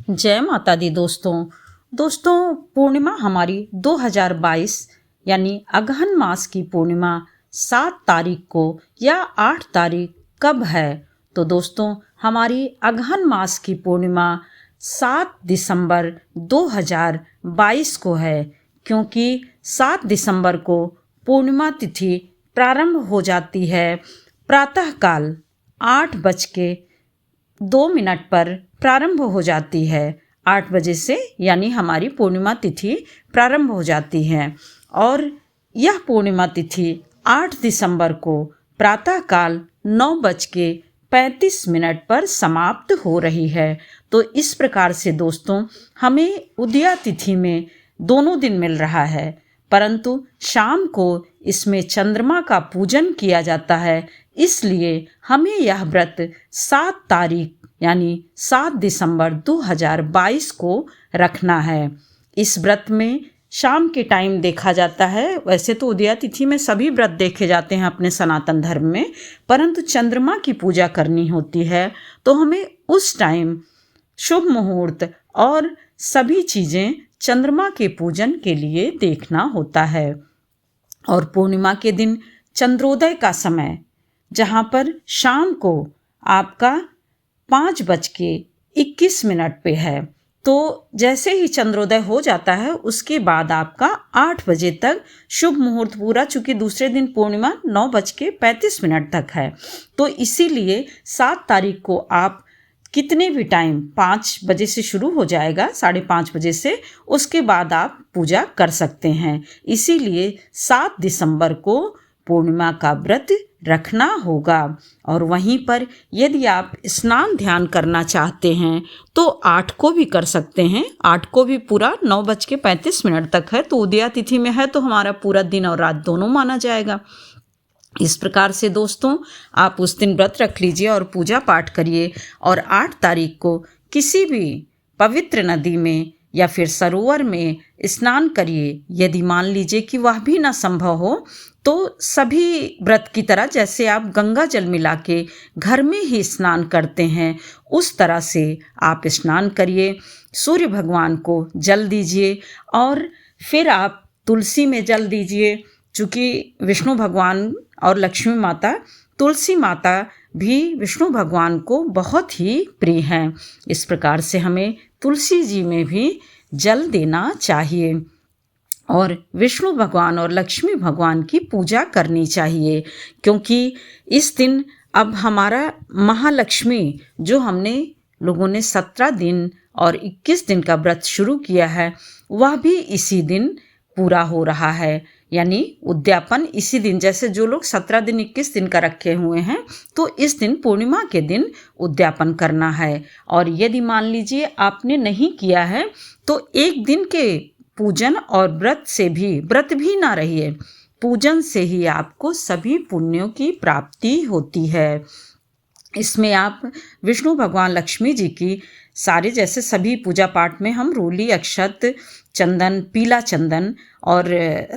जय माता दी दोस्तों पूर्णिमा हमारी 2022 यानी अगहन मास की पूर्णिमा 7 तारीख को या 8 तारीख कब है। तो दोस्तों हमारी अगहन मास की पूर्णिमा 7 दिसंबर 2022 को है, क्योंकि 7 दिसंबर को पूर्णिमा तिथि प्रारंभ हो जाती है प्रातःकाल 8:02 पर प्रारंभ हो जाती है। 8 बजे से यानी हमारी पूर्णिमा तिथि प्रारंभ हो जाती है और यह पूर्णिमा तिथि 8 दिसंबर को प्रातःकाल 9:35 पर समाप्त हो रही है। तो इस प्रकार से दोस्तों हमें उदया तिथि में दोनों दिन मिल रहा है, परंतु शाम को इसमें चंद्रमा का पूजन किया जाता है, इसलिए हमें यह व्रत 7 तारीख यानी 7 दिसंबर 2022 को रखना है। इस व्रत में शाम के टाइम देखा जाता है, वैसे तो उदया तिथि में सभी व्रत देखे जाते हैं अपने सनातन धर्म में, परंतु चंद्रमा की पूजा करनी होती है तो हमें उस टाइम शुभ मुहूर्त और सभी चीज़ें चंद्रमा के पूजन के लिए देखना होता है। और पूर्णिमा के दिन चंद्रोदय का समय, जहाँ पर शाम को आपका 5:21 पे है, तो जैसे ही चंद्रोदय हो जाता है उसके बाद आपका 8 बजे तक शुभ मुहूर्त पूरा, चूँकि दूसरे दिन पूर्णिमा 9:35 तक है, तो इसीलिए 7 तारीख को आप कितने भी टाइम 5 बजे से शुरू हो जाएगा, 5:30 बजे से, उसके बाद आप पूजा कर सकते हैं। इसीलिए 7 दिसंबर को पूर्णिमा का व्रत रखना होगा। और वहीं पर यदि आप स्नान ध्यान करना चाहते हैं तो 8 को भी कर सकते हैं। 8 को भी पूरा 9:35 तक है, तो उदया तिथि में है तो हमारा पूरा दिन और रात दोनों माना जाएगा। इस प्रकार से दोस्तों आप उस दिन व्रत रख लीजिए और पूजा पाठ करिए और 8 तारीख को किसी भी पवित्र नदी में या फिर सरोवर में स्नान करिए। यदि मान लीजिए कि वह भी ना संभव हो तो सभी व्रत की तरह, जैसे आप गंगा जल मिला के घर में ही स्नान करते हैं, उस तरह से आप स्नान करिए। सूर्य भगवान को जल दीजिए और फिर आप तुलसी में जल दीजिए, चूँकि विष्णु भगवान और लक्ष्मी माता, तुलसी माता भी विष्णु भगवान को बहुत ही प्रिय हैं। इस प्रकार से हमें तुलसी जी में भी जल देना चाहिए और विष्णु भगवान और लक्ष्मी भगवान की पूजा करनी चाहिए, क्योंकि इस दिन अब हमारा महालक्ष्मी, जो हमने लोगों ने 17 दिन और 21 दिन का व्रत शुरू किया है, वह भी इसी दिन पूरा हो रहा है। यानी उद्यापन इसी दिन, जैसे जो लोग 17 दिन 21 दिन का रखे हुए हैं, तो इस दिन पूर्णिमा के दिन उद्यापन करना है। और यदि मान लीजिए आपने नहीं किया है तो एक दिन के पूजन और व्रत भी ना रहिए, पूजन से ही आपको सभी पुण्यों की प्राप्ति होती है। इसमें आप विष्णु भगवान लक्ष्मी जी की सारे, जैसे सभी पूजा पाठ में हम रूली, अक्षत, चंदन, पीला चंदन और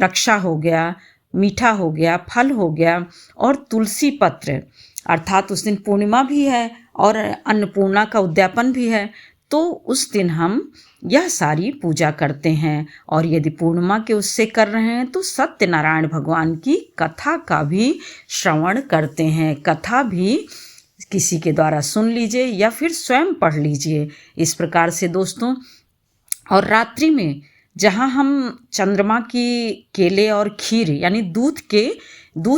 रक्षा हो गया, मीठा हो गया, फल हो गया और तुलसी पत्र, अर्थात उस दिन पूर्णिमा भी है और अन्नपूर्णा का उद्यापन भी है, तो उस दिन हम यह सारी पूजा करते हैं। और यदि पूर्णिमा के उससे कर रहे हैं तो सत्यनारायण भगवान की कथा का भी श्रवण करते हैं। कथा भी किसी के द्वारा सुन लीजिए या फिर स्वयं पढ़ लीजिए। इस प्रकार से दोस्तों, और रात्रि में जहाँ हम चंद्रमा की केले और खीर यानी दूध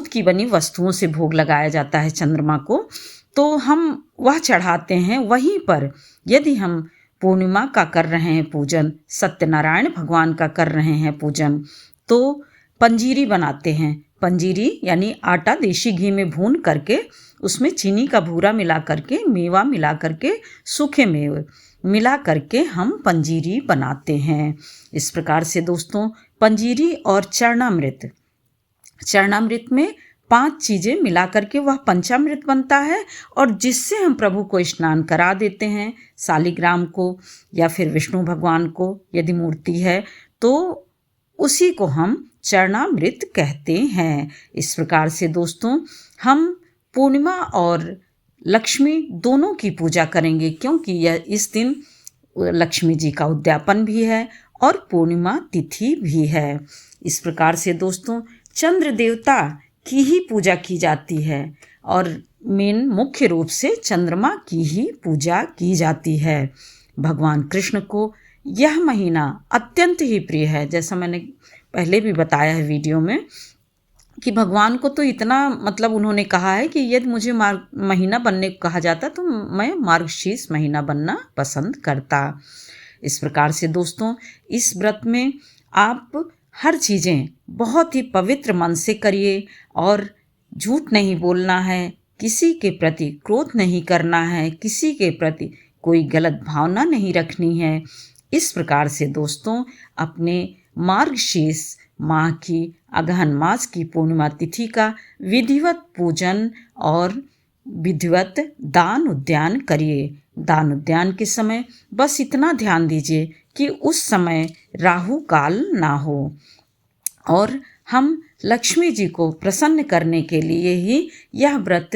की बनी वस्तुओं से भोग लगाया जाता है चंद्रमा को, तो हम वह चढ़ाते हैं। वहीं पर यदि हम पूर्णिमा का कर रहे हैं पूजन, सत्यनारायण भगवान का कर रहे हैं पूजन, तो पंजीरी बनाते हैं। पंजीरी यानी आटा देशी घी में भून करके उसमें चीनी का भूरा मिला करके, मेवा मिला करके, सूखे मेवे मिला करके हम पंजीरी बनाते हैं। इस प्रकार से दोस्तों पंजीरी और चरणामृत में 5 चीज़ें मिला करके वह पंचामृत बनता है, और जिससे हम प्रभु को स्नान करा देते हैं, शालिग्राम को या फिर विष्णु भगवान को यदि मूर्ति है तो उसी को हम चरणामृत कहते हैं। इस प्रकार से दोस्तों हम पूर्णिमा और लक्ष्मी दोनों की पूजा करेंगे, क्योंकि यह इस दिन लक्ष्मी जी का उद्यापन भी है और पूर्णिमा तिथि भी है। इस प्रकार से दोस्तों चंद्र देवता की ही पूजा की जाती है और मेन मुख्य रूप से चंद्रमा की ही पूजा की जाती है। भगवान कृष्ण को यह महीना अत्यंत ही प्रिय है। जैसा मैंने पहले भी बताया है वीडियो में कि भगवान को तो इतना मतलब उन्होंने कहा है कि यदि मुझे महीना बनने को कहा जाता तो मैं मार्गशीर्ष महीना बनना पसंद करता। इस प्रकार से दोस्तों इस व्रत में आप हर चीज़ें बहुत ही पवित्र मन से करिए और झूठ नहीं बोलना है, किसी के प्रति क्रोध नहीं करना है, किसी के प्रति कोई गलत भावना नहीं रखनी है। इस प्रकार से दोस्तों अपने मार्गशीर्ष माह की अगहन मास की पूर्णिमा तिथि का विधिवत पूजन और विधिवत दान उद्यान करिए। दान उद्यान के समय बस इतना ध्यान दीजिए कि उस समय राहु काल ना हो और हम लक्ष्मी जी को प्रसन्न करने के लिए ही यह व्रत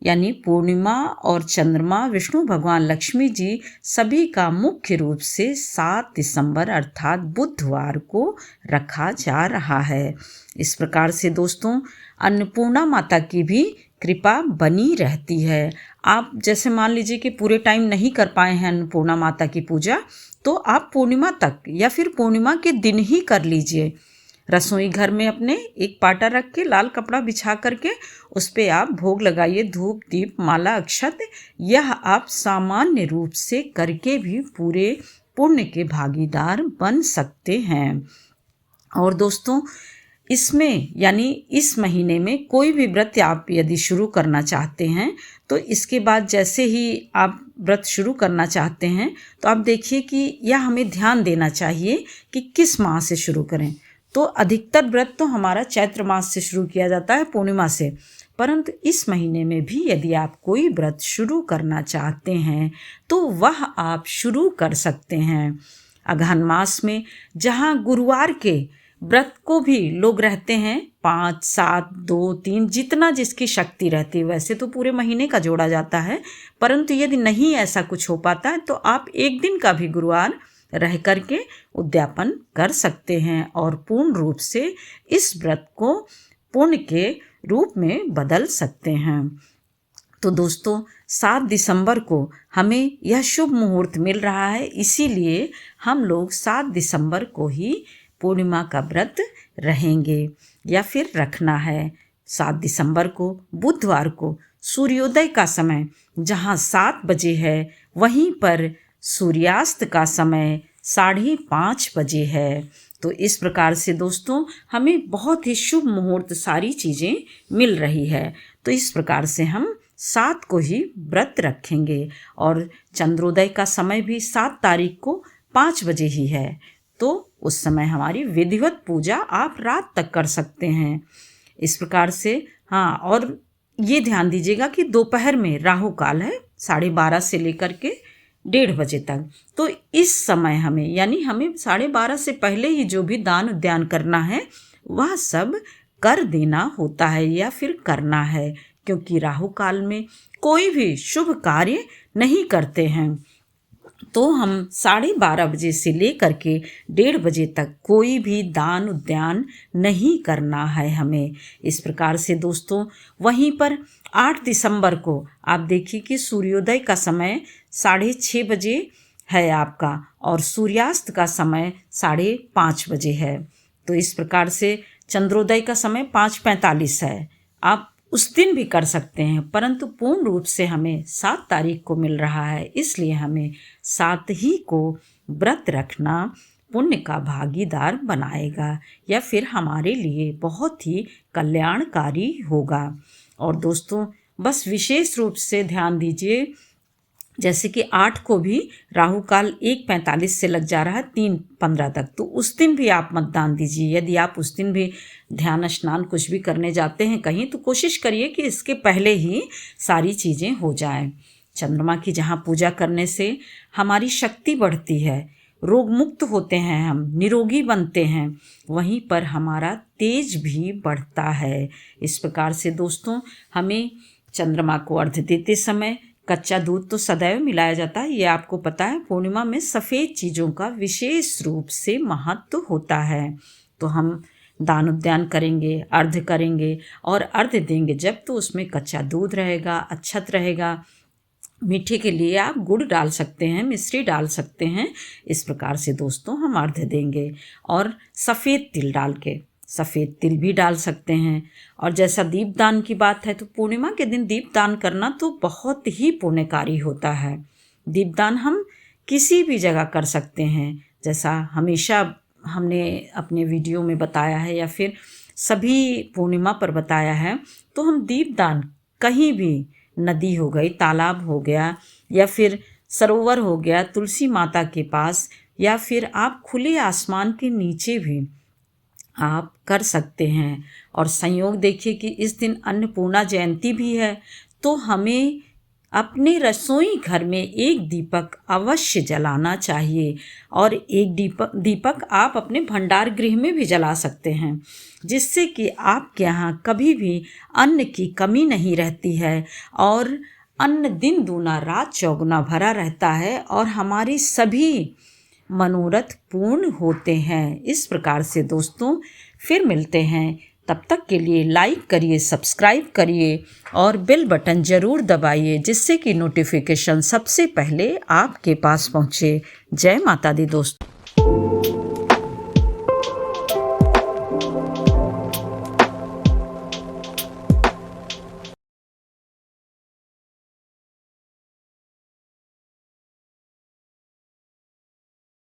यानी पूर्णिमा और चंद्रमा विष्णु भगवान लक्ष्मी जी सभी का मुख्य रूप से 7 दिसंबर अर्थात बुधवार को रखा जा रहा है। इस प्रकार से दोस्तों अन्नपूर्णा माता की भी कृपा बनी रहती है। आप जैसे मान लीजिए कि पूरे टाइम नहीं कर पाए हैं अन्नपूर्णा माता की पूजा, तो आप पूर्णिमा तक या फिर पूर्णिमा के दिन ही कर लीजिए। रसोई घर में अपने एक पाटा रख के लाल कपड़ा बिछा करके उस पे आप भोग लगाइए, धूप दीप माला अक्षत। यह आप सामान्य रूप से करके भी पूरे पुण्य के भागीदार बन सकते हैं। और दोस्तों इसमें यानी इस महीने में कोई भी व्रत आप यदि शुरू करना चाहते हैं तो इसके बाद जैसे ही आप व्रत शुरू करना चाहते हैं तो आप देखिए कि यह हमें ध्यान देना चाहिए कि किस माह से शुरू करें। तो अधिकतर व्रत तो हमारा चैत्र मास से शुरू किया जाता है पूर्णिमा से, परंतु इस महीने में भी यदि आप कोई व्रत शुरू करना चाहते हैं तो वह आप शुरू कर सकते हैं। अगहन मास में जहाँ गुरुवार के व्रत को भी लोग रहते हैं 5, 7, 2, 3 जितना जिसकी शक्ति रहती है, वैसे तो पूरे महीने का जोड़ा जाता है, परंतु यदि नहीं ऐसा कुछ हो पाता है तो आप एक दिन का भी गुरुवार रह करके उद्यापन कर सकते हैं और पूर्ण रूप से इस व्रत को पुण्य के रूप में बदल सकते हैं। तो दोस्तों 7 दिसंबर को हमें यह शुभ मुहूर्त मिल रहा है, इसीलिए हम लोग 7 दिसंबर को ही पूर्णिमा का व्रत रहेंगे या फिर रखना है। 7 दिसंबर को बुधवार को सूर्योदय का समय जहाँ 7 बजे है वहीं पर सूर्यास्त का समय 5:30 बजे है। तो इस प्रकार से दोस्तों हमें बहुत ही शुभ मुहूर्त सारी चीज़ें मिल रही है। तो इस प्रकार से हम 7 को ही व्रत रखेंगे और चंद्रोदय का समय भी 7 तारीख को 5 बजे ही है। तो उस समय हमारी विधिवत पूजा आप रात तक कर सकते हैं। इस प्रकार से हाँ, और ये ध्यान दीजिएगा कि दोपहर में राहु काल है 12:30 से लेकर के 1:30 बजे तक। तो इस समय हमें यानी हमें 12:30 से पहले ही जो भी दान उद्यान करना है वह सब कर देना होता है या फिर करना है, क्योंकि राहु काल में कोई भी शुभ कार्य नहीं करते हैं। तो हम 12:30 बजे से लेकर के 1:30 बजे तक कोई भी दान उद्यान नहीं करना है हमें। इस प्रकार से दोस्तों वहीं पर 8 दिसंबर को आप देखिए कि सूर्योदय का समय 6:30 बजे है आपका और सूर्यास्त का समय 5:30 बजे है। तो इस प्रकार से चंद्रोदय का समय 5:45 है। आप उस दिन भी कर सकते हैं, परंतु पूर्ण रूप से हमें 7 तारीख को मिल रहा है, इसलिए हमें 7 ही को व्रत रखना पुण्य का भागीदार बनाएगा या फिर हमारे लिए बहुत ही कल्याणकारी होगा। और दोस्तों बस विशेष रूप से ध्यान दीजिए, जैसे कि 8 को भी राहु काल 1:45 से लग जा रहा है 3:15 तक, तो उस दिन भी आप मतदान दीजिए। यदि आप उस दिन भी ध्यान स्नान कुछ भी करने जाते हैं कहीं, तो कोशिश करिए कि इसके पहले ही सारी चीज़ें हो जाएं। चंद्रमा की जहाँ पूजा करने से हमारी शक्ति बढ़ती है, रोग मुक्त होते हैं, हम निरोगी बनते हैं, वहीं पर हमारा तेज भी बढ़ता है। इस प्रकार से दोस्तों हमें चंद्रमा को अर्घ्य देते समय कच्चा दूध तो सदैव मिलाया जाता है, ये आपको पता है। पूर्णिमा में सफ़ेद चीज़ों का विशेष रूप से महत्व होता है। तो हम दान उद्यान करेंगे, अर्घ्य करेंगे और अर्घ्य देंगे जब, तो उसमें कच्चा दूध रहेगा, अक्षत रहेगा। मीठे के लिए आप गुड़ डाल सकते हैं, मिश्री डाल सकते हैं। इस प्रकार से दोस्तों हम अर्घ्य देंगे। और सफ़ेद तिल डाल के, सफ़ेद तिल भी डाल सकते हैं। और जैसा दीपदान की बात है, तो पूर्णिमा के दिन दीपदान करना तो बहुत ही पुण्यकारी होता है। दीपदान हम किसी भी जगह कर सकते हैं, जैसा हमेशा हमने अपने वीडियो में बताया है या फिर सभी पूर्णिमा पर बताया है। तो हम दीपदान कहीं भी, नदी हो गई, तालाब हो गया या फिर सरोवर हो गया, तुलसी माता के पास, या फिर आप खुले आसमान के नीचे भी आप कर सकते हैं। और संयोग देखिए कि इस दिन अन्नपूर्णा जयंती भी है, तो हमें अपने रसोई घर में एक दीपक अवश्य जलाना चाहिए। और एक दीपक आप अपने भंडार गृह में भी जला सकते हैं, जिससे कि आपके यहाँ कभी भी अन्न की कमी नहीं रहती है और अन्न दिन दूना रात चौगुना भरा रहता है और हमारी सभी मनोरथ पूर्ण होते हैं। इस प्रकार से दोस्तों फिर मिलते हैं, तब तक के लिए लाइक करिए, सब्सक्राइब करिए और बेल बटन ज़रूर दबाइए, जिससे कि नोटिफिकेशन सबसे पहले आपके पास पहुँचे। जय माता दी दोस्तों।